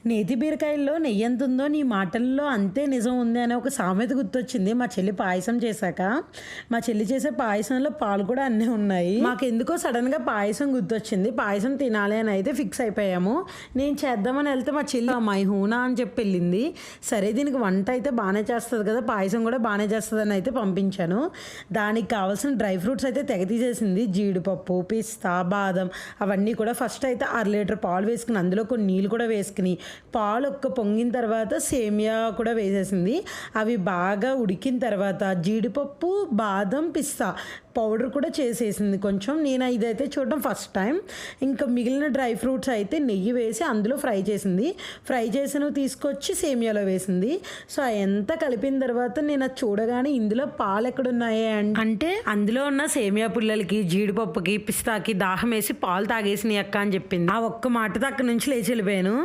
నేతి బీరకాయల్లో నెయ్యంత ఉందో నీ మాటల్లో అంతే నిజం ఉంది అనే ఒక సామెత గుర్తొచ్చింది మా చెల్లి పాయసం చేశాక. మా చెల్లి చేసే పాయసంలో పాలు కూడా అన్నీ ఉన్నాయి. మాకెందుకో సడన్గా పాయసం గుర్తొచ్చింది. పాయసం తినాలి అని అయితే ఫిక్స్ అయిపోయాము. నేను చేద్దామని వెళ్తే మా చెల్లి మై హూనా అని చెప్పి వెళ్ళింది. సరే దీనికి వంట అయితే బాగానే చేస్తుంది కదా, పాయసం కూడా బాగానే చేస్తుందని అయితే పంపించాను. దానికి కావాల్సిన డ్రై ఫ్రూట్స్ అయితే తెగ తీసేసింది. జీడిపప్పు, పిస్తా, బాదం అవన్నీ కూడా ఫస్ట్ అయితే 1/2 లీటర్ పాలు వేసుకుని అందులో కొన్ని నీళ్ళు కూడా వేసుకుని పాలు పొంగిన తర్వాత సేమియా కూడా వేసేసింది. అవి బాగా ఉడికిన తర్వాత జీడిపప్పు, బాదం, పిస్తా పౌడర్ కూడా చేసేసింది కొంచెం. నేను ఇదైతే చూడడం ఫస్ట్ టైం. ఇంకా మిగిలిన డ్రై ఫ్రూట్స్ అయితే నెయ్యి వేసి అందులో ఫ్రై చేసింది. ఫ్రై చేసినవి తీసుకొచ్చి సేమియాలో వేసింది. సో ఎంత కలిపిన తర్వాత నేను అది చూడగానే ఇందులో పాలు ఎక్కడున్నాయి అంటే అందులో ఉన్న సేమియా పుల్లలకి, జీడిపప్పుకి, పిస్తాకి దాహం వేసి పాలు తాగేసినాయి అక్క అని చెప్పింది. ఆ ఒక్క మాటతో అక్కడి నుంచి లేచి వెళ్ళిపోయాను.